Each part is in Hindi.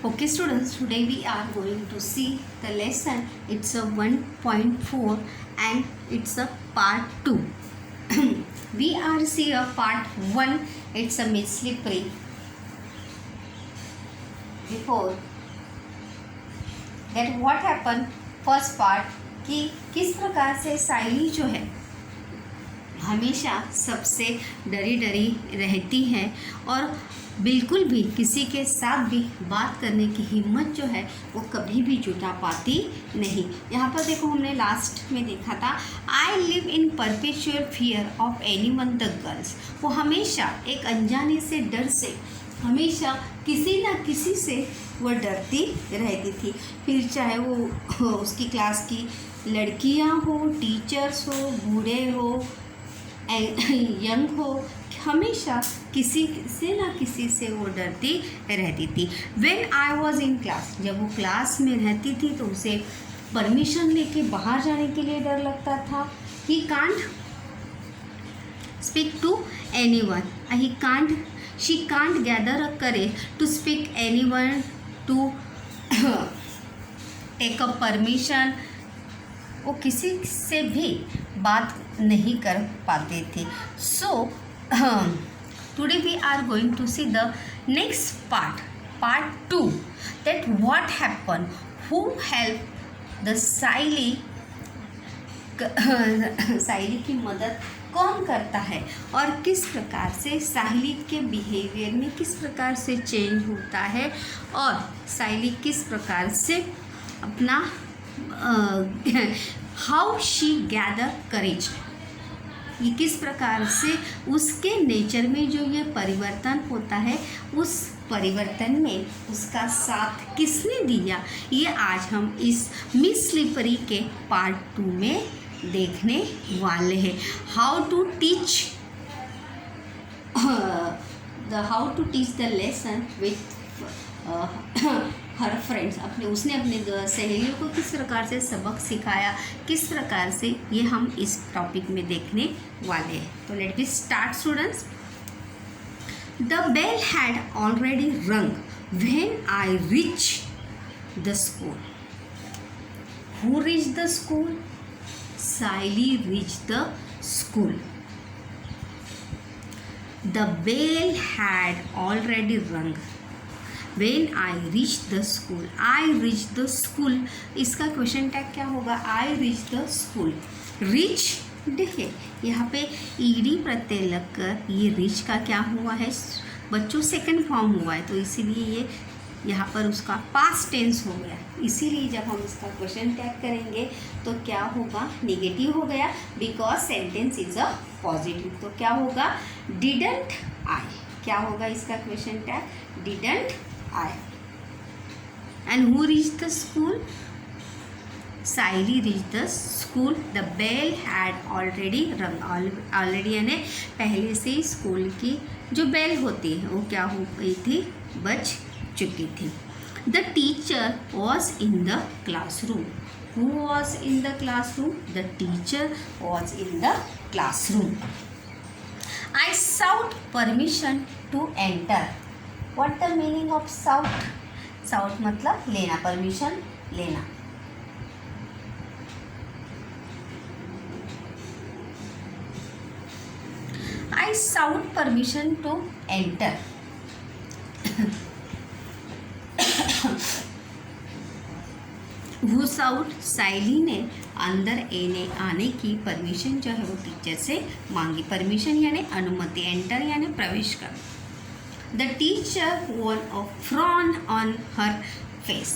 Okay students, today we are going to see the lesson. It's a 1.4 and it's a part 2. We are see a part 1. It's a Miss Slippery. Before that what happened first part कि किस प्रकार से साइली जो है हमेशा सबसे डरी डरी रहती है और बिल्कुल भी किसी के साथ भी बात करने की हिम्मत जो है वो कभी भी जुटा पाती नहीं। यहाँ पर देखो हमने लास्ट में देखा था I live in perpetual fear of any one the girls. वो हमेशा एक अनजाने से डर से हमेशा किसी न किसी से वो डरती रहती थी, फिर चाहे वो उसकी क्लास की लड़कियाँ हो, टीचर्स हो, बूढ़े हो, यंग हो, हमेशा किसी से ना किसी से वो डरती रहती थी। When I was in class, जब वो क्लास में रहती थी तो उसे परमिशन लेके बाहर जाने के लिए डर लगता था। He can't speak to anyone, she can't gather a courage to speak anyone to take a permission. वो किसी से भी बात नहीं कर पाते थे। सो today we are going to see the next part 2, that what happened, who helped the साइली की मदद कौन करता है और किस प्रकार से साइली के बिहेवियर में किस प्रकार से चेंज होता है और साइली किस प्रकार से अपना हाउ शी गैदर करेज, ये किस प्रकार से उसके नेचर में जो ये परिवर्तन होता है उस परिवर्तन में उसका साथ किसने दिया, ये आज हम इस मिस स्लिपरी के पार्ट 2 में देखने वाले हैं। How to teach the lesson with her friends, उसने अपने सहेलियों को किस प्रकार से सबक सिखाया, किस प्रकार से ये हम इस टॉपिक में देखने वाले हैं। तो let be start students. The bell had already rang when I reach the school. Who reach the school? Saili reach the school. The bell had already rang When I reached the school, I reached the school, इसका क्वेश्चन टैग क्या होगा? I reached the school। reach, देखिए यहाँ पे ईडी प्रत्यय लगकर ये reach का क्या हुआ है बच्चों? सेकंड फॉर्म हुआ है, तो इसीलिए ये यहाँ पर उसका पास्ट टेंस हो गया। इसीलिए जब हम इसका क्वेश्चन टैग करेंगे तो क्या होगा? नेगेटिव हो गया, because sentence is a positive. तो क्या होगा? Didn't I. क्या होगा इसका question tag? Didn't I. And who reached the school? Saili reached the school. The bell had already rung. Already यानी पहले से ही स्कूल की जो बेल होती है वो क्या हो गई थी? बज चुकी थी। The teacher was in the classroom. Who was in the classroom? The teacher was in the classroom. I sought permission to enter. What the meaning of sought? Sought मतलब लेना, परमिशन लेना। I sought permission to enter. Who sought? साइली ने अंदर आने की परमिशन जो है वो टीचर से मांगी। परमिशन यानी अनुमति, एंटर यानी प्रवेश कर। The teacher wore a frown on her face.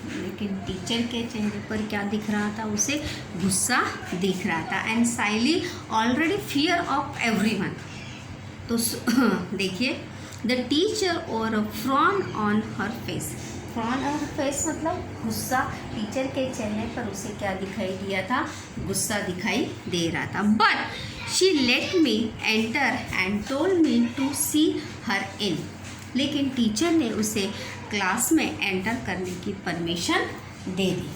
लेकिन टीचर के चेहरे पर क्या दिख रहा था? उसे गुस्सा दिख रहा था। And Saili already fear of everyone. तो देखिए द टीचर और a frown on her face. Frown on face मतलब गुस्सा। टीचर के चेहरे पर उसे क्या दिखाई दिया था? गुस्सा दिखाई दे रहा था। But she let me enter and told me to see her in. लेकिन टीचर ने उसे क्लास में एंटर करने की परमिशन दे दी।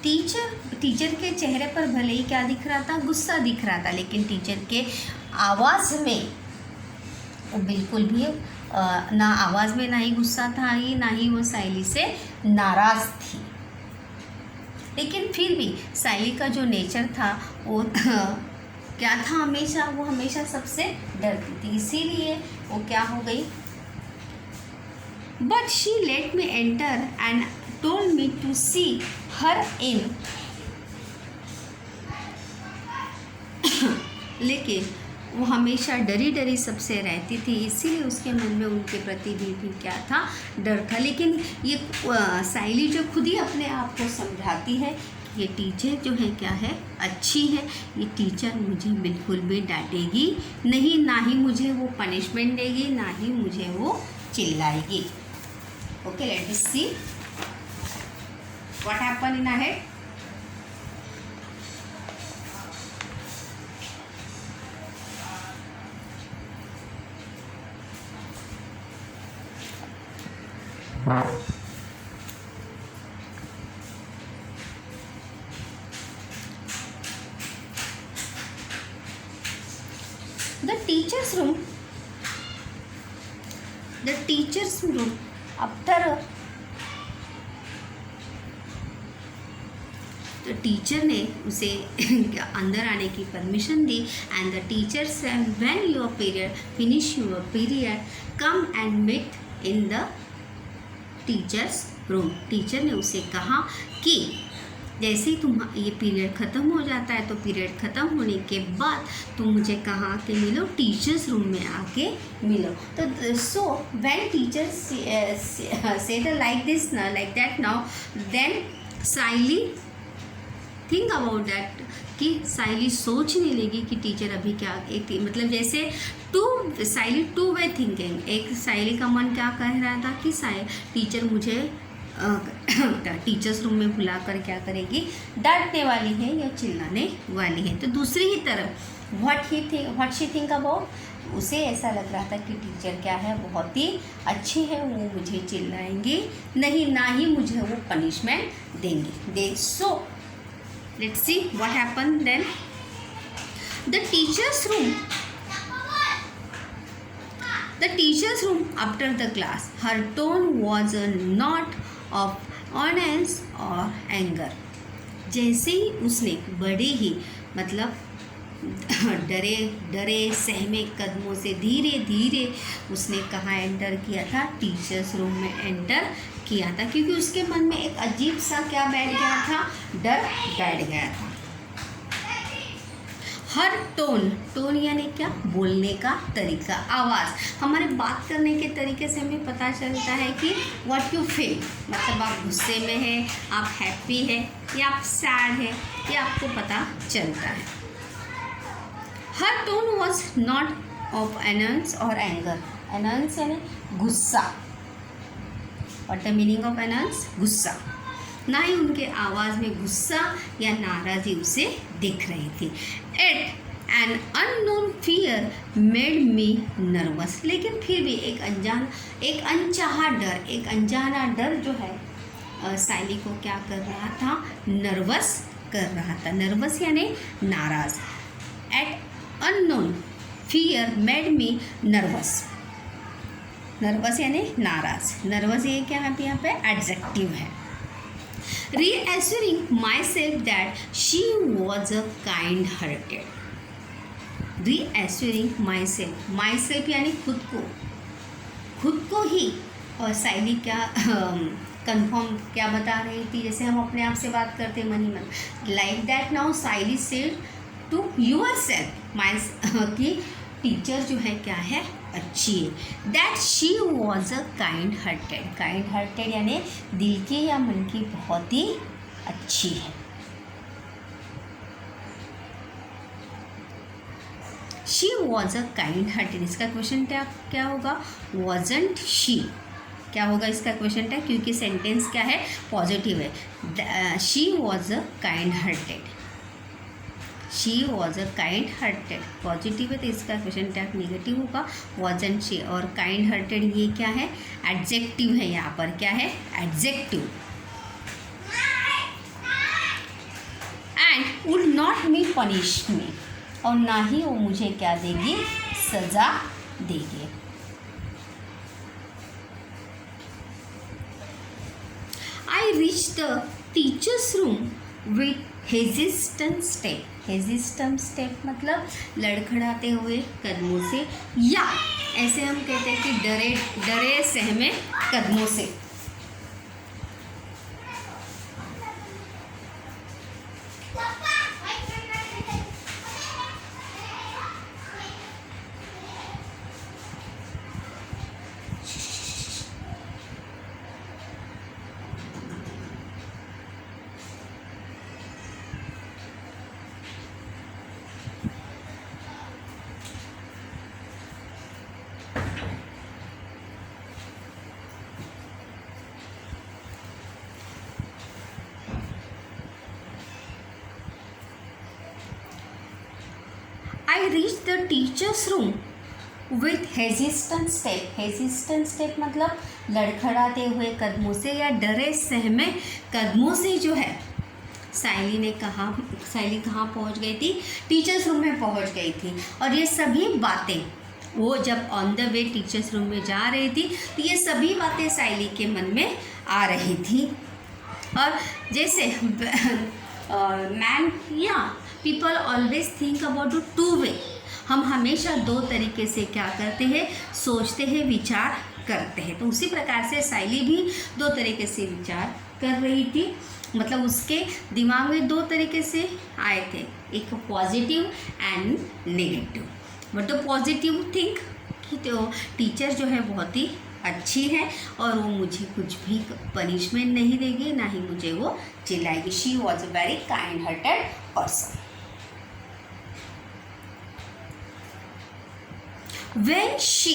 टीचर के चेहरे पर भले ही क्या दिख रहा था? गुस्सा दिख रहा था, लेकिन टीचर के आवाज़ में वो बिल्कुल भी ना आवाज़ में ना ही गुस्सा था ही, ना ही वो साइली से नाराज़ थी। लेकिन फिर भी साइली का जो नेचर था वो क्या था, हमेशा वो हमेशा सबसे डरती थी, इसीलिए वो क्या हो गई, but she let me enter and told me to see her in. लेकिन वो हमेशा डरी डरी सबसे रहती थी, इसीलिए उसके मन में उनके प्रति भी क्या था, डर था। लेकिन ये साइली जो खुद ही अपने आप को समझाती है कि ये टीचर जो है क्या है, अच्छी है, ये टीचर मुझे बिल्कुल भी डांटेगी नहीं, ना ही मुझे वो पनिशमेंट देगी, ना ही मुझे वो चिल्लाएगी। Okay, let us see what happen in ahead. The teacher's room. The teacher's room. After तो टीचर ने उसे अंदर आने की परमिशन दी and the teacher said when your period finish your period come and meet in the teacher's room. Teacher ने उसे कहा कि जैसे ही तुम ये पीरियड ख़त्म हो जाता है तो पीरियड ख़त्म होने के बाद तुम मुझे कहाँ के मिलो, टीचर्स रूम में आके मिलो। तो so when teacher said like this like that now then Sayali think about that, कि साइली सोचने लगी कि टीचर अभी क्या, एक मतलब जैसे साइली टू वे थिंकिंग। एक साइली का मन क्या कह रहा था कि टीचर मुझे टीचर्स रूम में बुलाकर क्या करेगी, डांटने वाली है या चिल्लाने वाली है। तो दूसरी ही तरफ व्हाट शी थिंक अबाउट, उसे ऐसा लग रहा था कि टीचर क्या है, बहुत ही अच्छी है, वो मुझे चिल्लाएंगे नहीं, ना ही मुझे वो पनिशमेंट देंगे। So let's see what happen then. The teacher's room after the class, her tone was not of annoyance or anger. जैसे ही उसने बड़े ही मतलब डरे सहमे कदमों से धीरे धीरे उसने कहाँ एंटर किया था, टीचर्स रूम में एंटर किया था, क्योंकि उसके मन में एक अजीब सा क्या बैठ गया था, डर बैठ गया था। हर टोन यानी क्या, बोलने का तरीका, आवाज़। हमारे बात करने के तरीके से हमें पता चलता है कि व्हाट यू फील, मतलब आप गुस्से में हैं, आप हैप्पी है या आप सैड है, ये आपको पता चलता है। हर टोन वॉज नॉट ऑफ एनर्स और एंगर। एनर्स यानी गुस्सा। व्हाट द मीनिंग ऑफ एनर्स, गुस्सा। ना ही उनके आवाज़ में गुस्सा या नाराज़ी उसे दिख रही थी। At an unknown fear made me nervous. लेकिन फिर भी एक अनचाहा डर, एक अनजाना डर जो है साइली को क्या कर रहा था, नर्वस कर रहा था। नर्वस यानी नाराज़। At unknown fear made me nervous. Nervous यानी नाराज़। नर्वस ये क्या है, यहाँ पे एडजेक्टिव है। Reassuring myself that she was a kind-hearted. Reassuring myself यानी खुद को ही। और साइली क्या कंफर्म क्या बता रही थी, जैसे हम अपने आप से बात करते मन ही मन, like that now Sayali said to yourself कि टीचर जो है क्या है, अच्छी है। That she was a kind hearted यानी दिल की या मन की बहुत ही अच्छी है। She was a kind hearted, इसका क्वेश्चन क्या होगा, वॉजंट शी, क्या होगा इसका क्वेश्चन टैग, क्योंकि सेंटेंस क्या है, पॉजिटिव है। She was a kind hearted, she was a kind hearted, positive है तो इसका क्वेश्चन टैग नेगेटिव होगा, वॉजंट शी। और काइंड हार्टेड ये क्या है, एडजेक्टिव है, यहाँ पर क्या है, adjective. And would not me punish me, और ना ही वो मुझे क्या देगी, सज़ा देंगे। I reached the teacher's room with hesitant step. Hesitant step मतलब लड़खड़ाते हुए कदमों से, या ऐसे हम कहते हैं कि डरे सहमे कदमों से। I reached the teacher's room with hesitant step. Hesitant step मतलब लड़खड़ाते हुए कदमों से या डरे सहमे कदमों से जो है साइली कहाँ पहुँच गई थी? टीचर्स रूम में पहुँच गई थी। और ये सभी बातें वो जब on the way teachers room में जा रही थी तो ये सभी बातें साइली के मन में आ रही थी। और जैसे मैन या people always think about two way, हम हमेशा दो तरीके से क्या करते हैं? सोचते हैं, विचार करते हैं। तो उसी प्रकार से साइली भी दो तरीके से विचार कर रही थी, मतलब उसके दिमाग में दो तरीके से आए थे, एक positive and negative. But the positive think कि तो टीचर जो है बहुत ही अच्छी है और वो मुझे कुछ भी पनिशमेंट नहीं देगी, ना ही मुझे वो चिल्लाएगी। She was a very kind hearted person. When she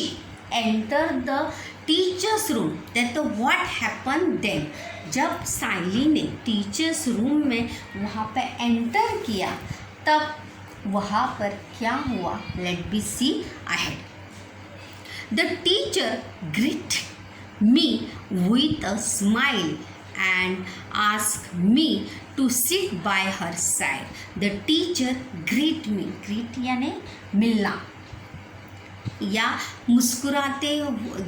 entered the teacher's room, that what happened then? जब साइली ने टीचर्स रूम में वहाँ पे एंटर किया तब वहाँ पर क्या हुआ? Let be see ahead. The teacher greeted me with a smile and asked me to sit by her side. The teacher greet me, greet यानी मिलना या मुस्कुराते,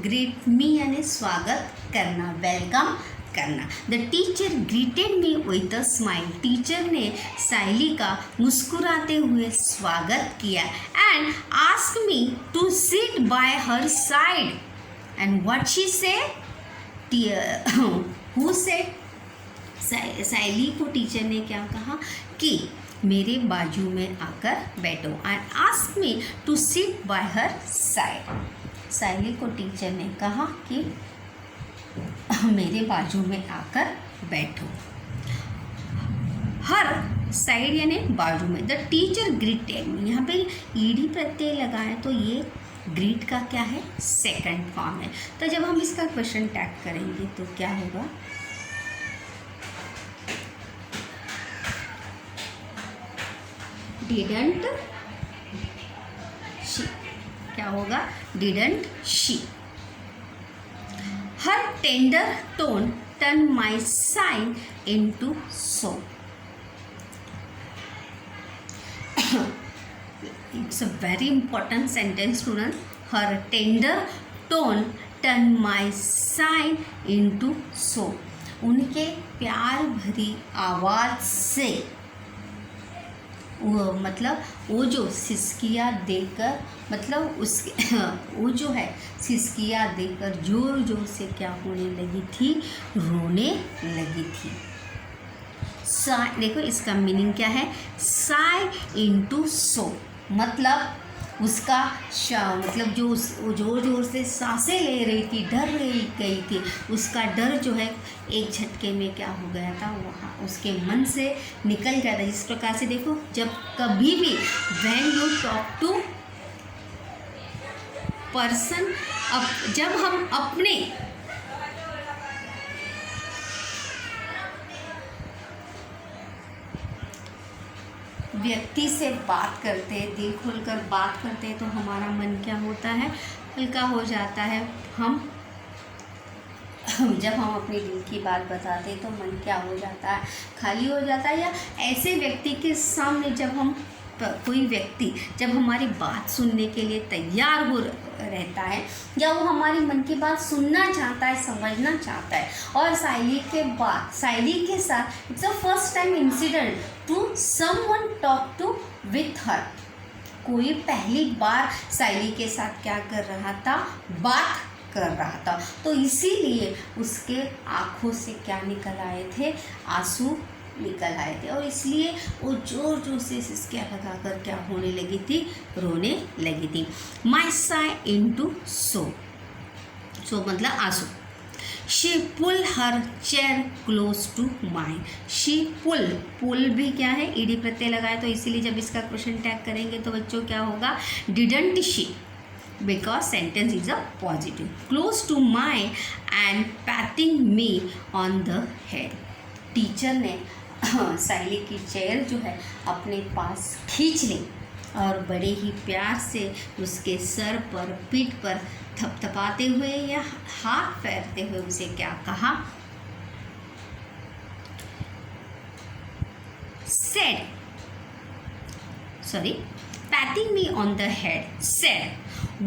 ग्रीट मी यानी स्वागत करना, वेलकम करना। The teacher greeted me with a smile, teacher ने साइली का मुस्कुराते हुए स्वागत किया। And ask me to sit by her side. And what she said? Who said? Saili को टीचर ने क्या कहा कि मेरे बाजू में आकर बैठो। And ask me to sit by her side. Saili को टीचर ने कहा कि मेरे बाजू में आकर बैठो। हर साइड यानी बाजू में। द टीचर ग्रीटेड मी, यहाँ पे ईडी प्रत्यय लगा है तो ये ग्रीट का क्या है? सेकंड फॉर्म है। तो जब हम इसका क्वेश्चन टैग करेंगे तो क्या होगा? डिडंट शी, क्या होगा? Didn't she. Her tender tone turn my sign into so. It's a very important sentence student. Her tender tone turn my sign into so. उनके प्यार भरी आवाज़ से वो मतलब वो जो सिसकिया देकर, मतलब उसके वो जो है सिसकिया देकर जोर जोर से क्या होने लगी थी? रोने लगी थी। देखो इसका मीनिंग क्या है? साई इनटू सो मतलब उसका मतलब जो जोर जोर से सांसें ले रही थी, डर रही गई थी, उसका डर जो है एक झटके में क्या हो गया था? वहाँ उसके मन से निकल गया था। जिस प्रकार से देखो, जब कभी भी when you talk to person, जब हम अपने व्यक्ति से बात करते हैं, दिल खोलकर बात करते हैं, तो हमारा मन क्या होता है? हल्का हो जाता है। जब हम अपने दिल की बात बताते हैं तो मन क्या हो जाता है? खाली हो जाता है। या ऐसे व्यक्ति के सामने जब हम कोई व्यक्ति जब हमारी बात सुनने के लिए तैयार हो रहता है या वो हमारी मन की बात सुनना चाहता है, समझना चाहता है, और सायली के साथ it's a first time incident to someone talk to with her, कोई पहली बार सायली के साथ क्या कर रहा था, बात कर रहा था, तो इसीलिए उसके आँखों से क्या निकल आए थे, आंसू निकल आए थे, और इसलिए वो जोर जोर से सिसकियाँ लगाकर क्या होने लगी थी, रोने लगी थी। माई साई इनटू सो मतलब आंसू। She pull her chair close to mine. She pull भी क्या है, ईडी प्रत्यय लगाए, तो इसीलिए जब इसका क्वेश्चन टैग करेंगे तो बच्चों क्या होगा, didn't she, because sentence is a positive. Close to my and patting me on the head. Teacher ने सायली की चेयर जो है अपने पास खींच ली और बड़े ही प्यार से उसके सर पर, पीठ पर थपथपाते हुए या हाथ फेरते हुए उसे क्या कहा, patting me on the head, said,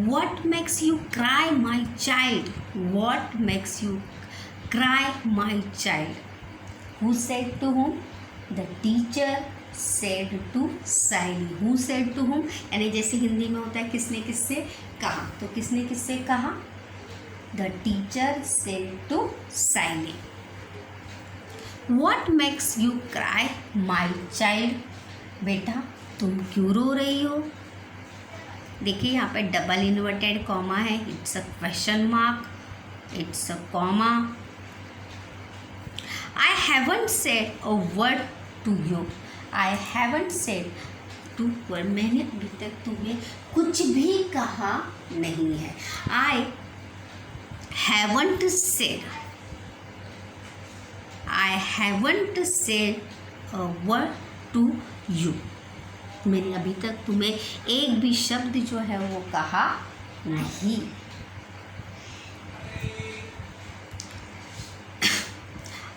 what makes you cry my child, what makes you cry my child. Who said to whom? The teacher said to Sayali. Who said to whom? यानी जैसे हिंदी में होता है किसने किससे कहा, तो किसने किससे कहा, The teacher said to Sayali. What makes you cry my child? बेटा तुम क्यों रो रही हो? देखिए यहाँ पे डबल इन्वर्टेड कॉमा है, it's a question mark, it's a comma. I haven't said a word to you, I haven't said to word, मैंने अभी तक तुम्हें कुछ भी कहा नहीं है। I haven't said, I haven't said a word to you, मैंने अभी तक तुम्हें एक भी शब्द जो है वो कहा नहीं।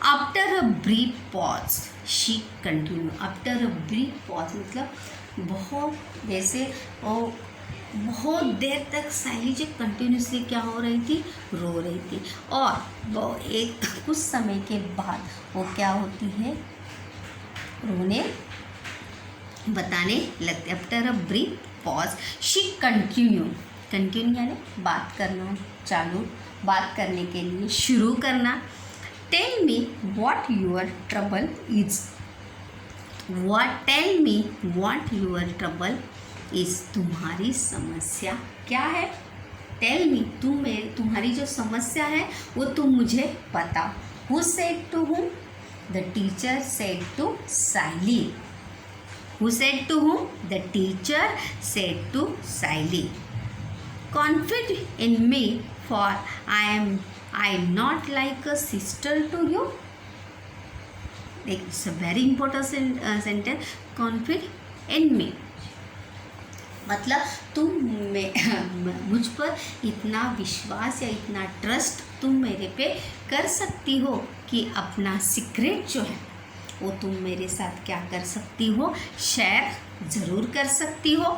After a brief pause she continue. After a brief pause मतलब बहुत देर तक सायली जो कंटिन्यूसली क्या हो रही थी, रो रही थी, और वो एक कुछ समय के बाद वो क्या होती है, रोने बताने लगते। After a brief pause she continue यानी बात करना चालू, बात करने के लिए शुरू करना। Tell me what your trouble is, tell me what your trouble is, तुम्हारी समस्या क्या है। टेल मी, तुम्हारी जो समस्या है वो तुम मुझे बताओ। Who said to whom? The teacher said to Sayali. Who said to whom? The teacher said to Sayali. Confide in me, for I not like a sister to you. It's a very important sentence. Confide in me. मतलब तुम मुझ पर इतना विश्वास या इतना ट्रस्ट तुम मेरे पे कर सकती हो कि अपना सीक्रेट जो है वो तुम मेरे साथ क्या कर सकती हो, शेयर ज़रूर कर सकती हो।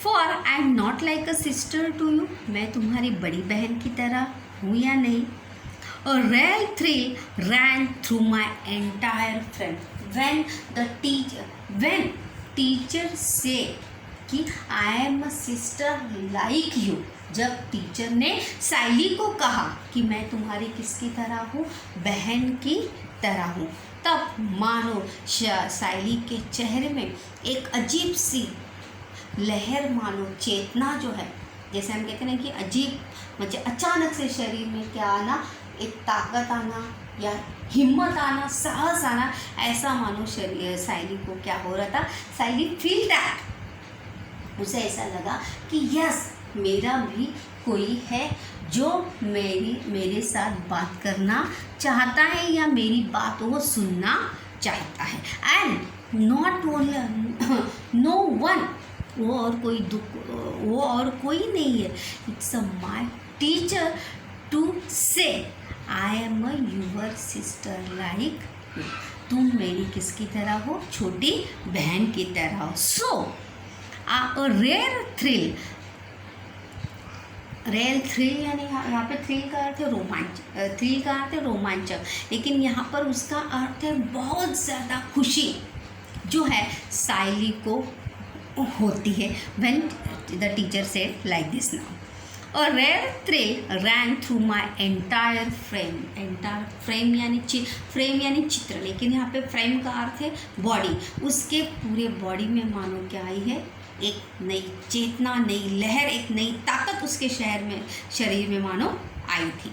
For I am not like a sister to you, मैं तुम्हारी बड़ी बहन की तरह हूँ या नहीं। A real thrill ran through my entire friend when teacher said कि I am a sister like you. जब टीचर ने सायली को कहा कि मैं तुम्हारी किसकी तरह हूँ, बहन की तरह हूँ, तब मानो सायली के चेहरे में एक अजीब सी लहर, मानो चेतना जो है, जैसे हम कहते हैं ना कि अजीब मतलब अचानक से शरीर में क्या आना, एक ताकत आना या हिम्मत आना, साहस आना, ऐसा मानो सायली को क्या हो रहा था, सायली फील दैट, उसे ऐसा लगा कि यस मेरा भी कोई है जो मेरे साथ बात करना चाहता है या मेरी बात वो सुनना चाहता है। And not only no one, वो और कोई नहीं है, it's a my teacher to say I am a your sister like you. तुम मेरी किसकी तरह हो, छोटी बहन की तरह हो। So a rare thrill, rare thrill यानी यहाँ पे थ्रिल का अर्थ है रोमांच, थ्रिल का अर्थ है रोमांचक, लेकिन यहाँ पर उसका अर्थ है बहुत ज़्यादा खुशी जो है साइली को होती है। When the teacher said like this now, और rare thrill ran through my entire frame, entire frame यानी चित्र, लेकिन यहाँ पे फ्रेम का अर्थ है बॉडी, उसके पूरे बॉडी में मानो क्या आई है, एक नई चेतना, नई लहर, एक नई ताकत उसके शरीर में मानो आई थी।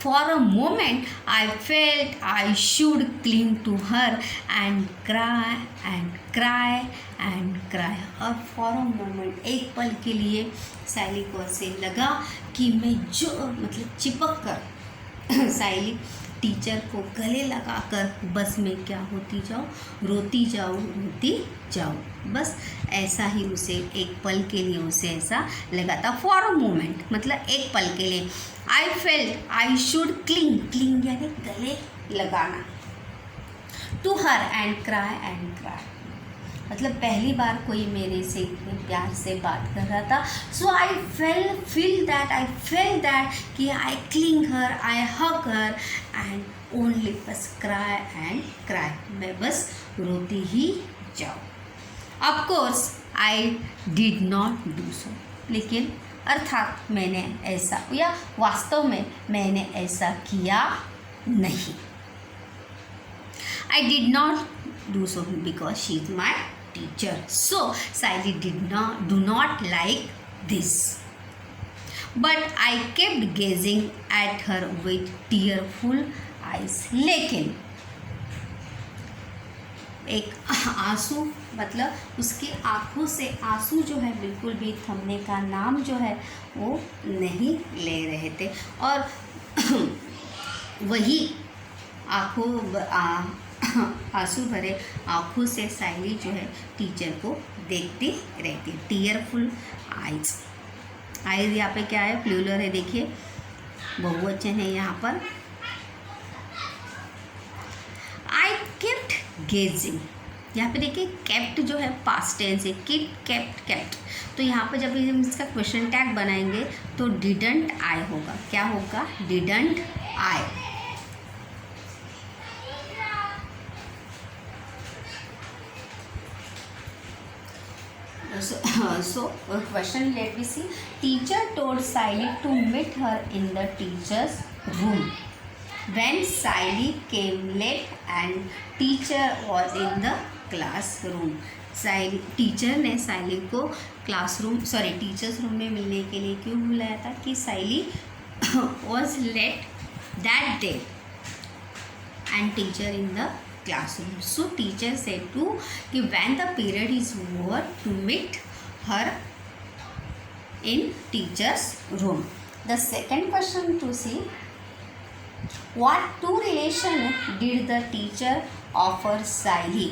For a moment I felt I should cling to her and cry and cry and cry. और फॉर अ मोमेंट, एक पल के लिए साइली को ऐसे लगा कि मैं मतलब चिपक कर साइली टीचर को गले लगाकर बस में क्या होती जाऊँ, रोती जाऊँ। बस ऐसा ही उसे एक पल के लिए उसे ऐसा लगा था। फॉर अ मोमेंट मतलब एक पल के लिए। आई फेल्ट आई शुड क्लिंग यानी गले लगाना, टू हर एंड क्राई मतलब पहली बार कोई मेरे से इतने प्यार से बात कर रहा था। सो आई फील दैट कि I cling her, I hug her and only बस क्राई, मैं बस रोती ही जाऊँ। Of course I did not do so, लेकिन अर्थात मैंने ऐसा, या वास्तव में मैंने ऐसा किया नहीं। I did not do so because she is my teacher. So Sally do not like this. But I kept gazing at her with tearful eyes. लेकिन एक आंसू, मतलब उसकी आँखों से आंसू जो है बिल्कुल भी थमने का नाम जो है वो नहीं ले रहे थे, और वही आंसू भरे आँखों से साइली जो है टीचर को देखती रहती। टीयरफुल आइज, आइज यहाँ पे क्या है, प्लूरल है, देखिए बहुवचन है यहाँ पर। आई केप्ट गेजिंग, यहाँ पे देखिए केप्ट जो है पास्ट टेंस है, केप्ट। तो यहाँ पर जब हम इसका क्वेश्चन टैग बनाएंगे तो डिडंट आई होगा, क्या होगा, didn't I. So question, let me see. Teacher told Sally to meet her in the teacher's room. When Sally came late and teacher was in the classroom. Teacher ने साइली को टीचर्स रूम में मिलने के लिए क्यों बुलाया था कि साइली was late that day and teacher in the classroom. So teacher said to कि when the period is over to meet her in teacher's room. The second question to see, what two relation did the teacher offer Sally?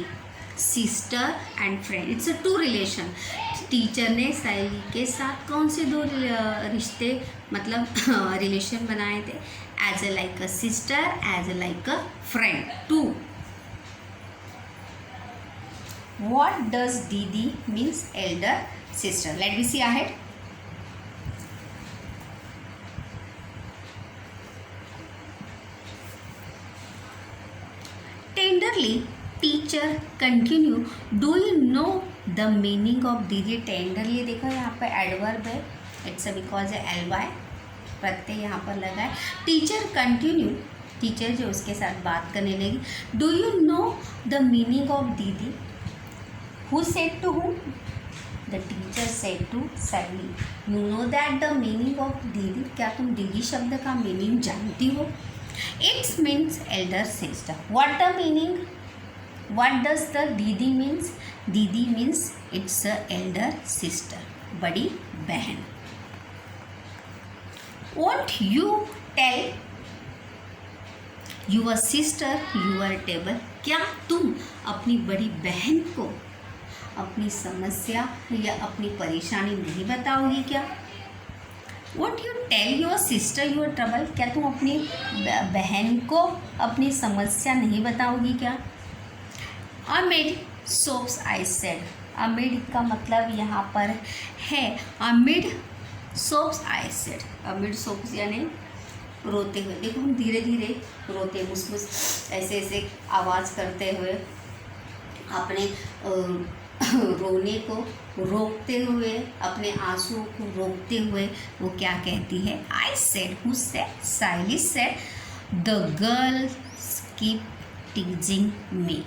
Sister and friend. It's a two relation. Teacher ने साइली के साथ कौन से दो रिश्ते मतलब रिलेशन बनाए थे, as a like a sister, as a like a friend, too. What does Didi means elder sister? Let me see ahead. Tenderly, teacher continue. Do you know the meaning of Didi? Tenderly देखो यहाँ पे एडवर्ब है, इट्स बिकॉज ly प्रत्यय यहाँ पर लगा है। टीचर कंटिन्यू, टीचर जो उसके साथ बात करने लगी। Do you know the meaning of दीदी? Who said to whom? The teacher said to Sally. You know that the meaning of दीदी? क्या तुम दीदी शब्द का मीनिंग जानती हो? It means elder sister. What the meaning? What does the दीदी means? दीदी means it's a elder sister, बड़ी बहन। Won't you tell your sister your table? क्या तुम अपनी बड़ी बहन को अपनी समस्या या अपनी परेशानी नहीं बताओगी क्या? What you tell your sister your trouble, क्या तुम अपनी बहन को अपनी समस्या नहीं बताओगी क्या? Amid soaps I said, amid का मतलब यहाँ पर है amid soaps I said, amid soaps यानी रोते हुए। देखो हम धीरे धीरे रोते, मुसमुस ऐसे ऐसे आवाज़ करते हुए अपने रोने को रोकते हुए, अपने आंसुओं को रोकते हुए वो क्या कहती है? I said, who said? Saili said, the girls keep teasing me.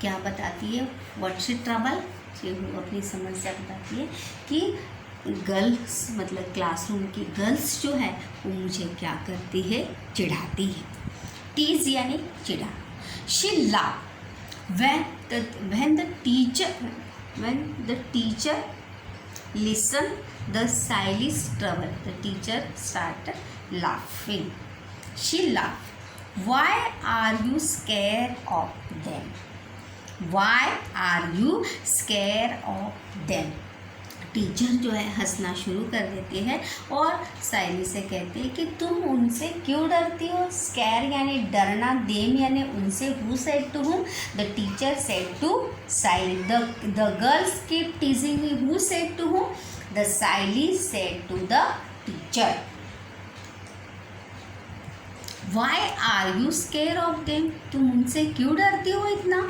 क्या बताती है? व्हाट्स ट्रबल, वो अपनी समस्या बताती है कि गर्ल्स मतलब क्लासरूम की गर्ल्स जो है वो मुझे क्या करती है? चिढ़ाती है। टीज यानी चिढ़ा। She laugh when the teacher listen the silence trouble, the teacher started laughing. She laughed. Why are you scared of them? Why are you scared of them? Teacher जो है हंसना शुरू कर देती है और साइली से कहती है कि तुम उनसे क्यों डरती हो? स्कैर यानी डरना, देम यानी उनसे। Who said to whom? The teacher said to Sayali. The girls keep teasing me, who said to whom? The Sayali said to the teacher. Why are you scare of them, तुम उनसे क्यों डरती हो इतना?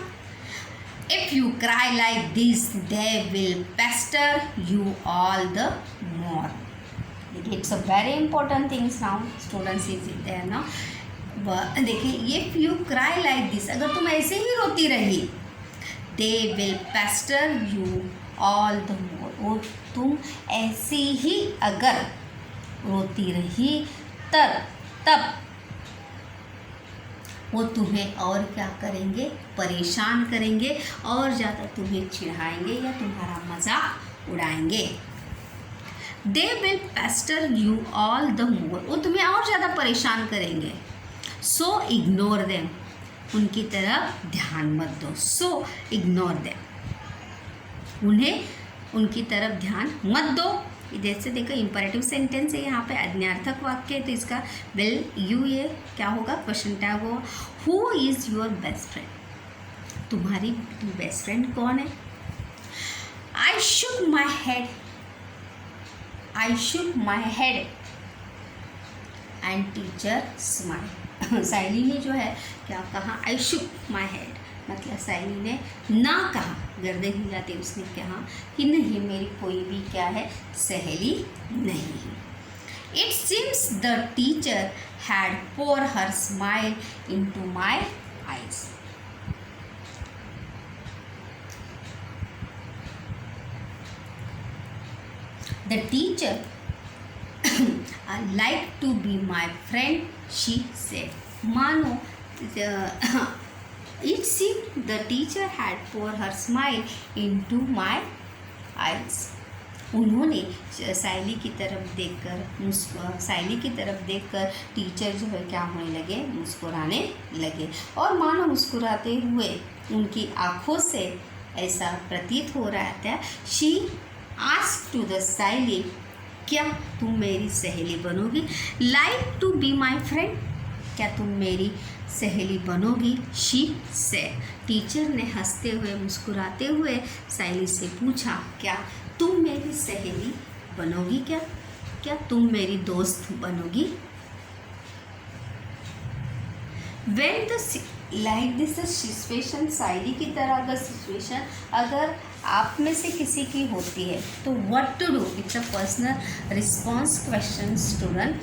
If you cry like this, they will pester you all the more. It's a very important thing now. Students is there now. देखिए, if you cry like this, अगर तुम ऐसे ही रोती रही, they will pester you all the more. और तुम ऐसे ही अगर रोती रही तब वो तुम्हें और क्या करेंगे? परेशान करेंगे और ज़्यादा तुम्हें चिढ़ाएंगे या तुम्हारा मजाक उड़ाएंगे। They will pester you all the more, वो तुम्हें और ज़्यादा परेशान करेंगे। सो इग्नोर देम, उनकी तरफ ध्यान मत दो। सो इग्नोर देम, उन्हें उनकी तरफ ध्यान मत दो। जैसे देखो इंपरेटिव सेंटेंस है, यहाँ पे अज्ञार्थक वाक्य है, तो इसका विल यू ये क्या होगा? क्वेश्चन टैग होगा। Who is your best friend, तुम्हारी बेस्ट फ्रेंड कौन है? I shook my head, I shook my head and teacher smile. Saili ने जो है क्या कहा? आई शुक माई हेड, मतलब साइली ने ना कहा, गर्दन हिलाते उसने कहा कि नहीं, मेरी कोई भी क्या है? सहेली नहीं है। It seems the teacher had pour her smile into my eyes. The teacher like to be my friend, she said. मानो it seemed the teacher had poured her smile into my eyes. उन्होंने साइली की तरफ देखकर टीचर जो है क्या होने लगे? मुस्कुराने लगे। और मानो मुस्कुराते हुए उनकी आँखों से ऐसा प्रतीत हो रहा था। She asked to the Saili, क्या तुम मेरी सहेली बनोगी? Like to be my friend, क्या तुम मेरी सहेली बनोगी? शी सेड, टीचर ने हंसते हुए मुस्कुराते हुए साइली से पूछा, क्या तुम मेरी सहेली बनोगी? क्या तुम मेरी दोस्त बनोगी? When the like this situation Saili की तरह अगर सिचुएशन अगर आप में से किसी की होती है तो what to do? It's a personal response question student.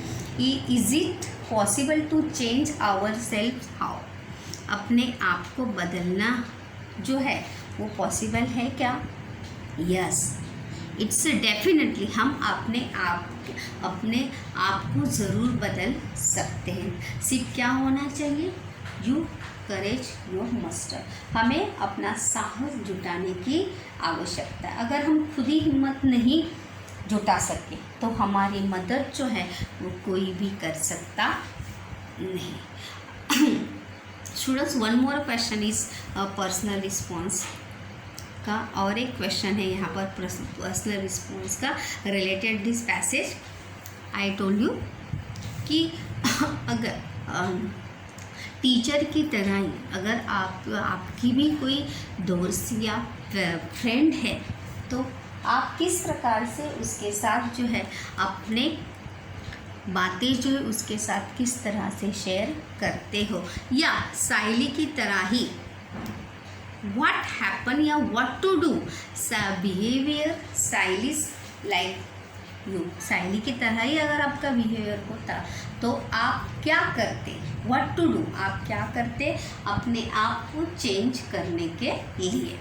Is it possible to change our self? How? अपने आप को बदलना जो है वो पॉसिबल है क्या? यस, इट्स डेफिनेटली हम अपने आप को ज़रूर बदल सकते हैं। सिर्फ क्या होना चाहिए? यू करेज योर मस्टर, हमें अपना साहस जुटाने की आवश्यकता है। अगर हम खुद ही हिम्मत नहीं जुटा सके तो हमारी मदद जो है वो कोई भी कर सकता नहीं। Students, one more question is personal response. का और एक क्वेश्चन है यहाँ पर पर्सनल रिस्पॉन्स का related this passage. I told you कि अगर टीचर की तरह ही अगर आपकी भी कोई दोस्त या फ्रेंड है तो आप किस प्रकार से उसके साथ जो है अपने बातें जो है उसके साथ किस तरह से शेयर करते हो, या साइली की तरह ही व्हाट हैपन या what to do behaviour Saili's like you. Saili की तरह ही अगर आपका बिहेवियर होता तो आप क्या करते, व्हाट टू डू, आप क्या करते अपने आप को चेंज करने के लिए।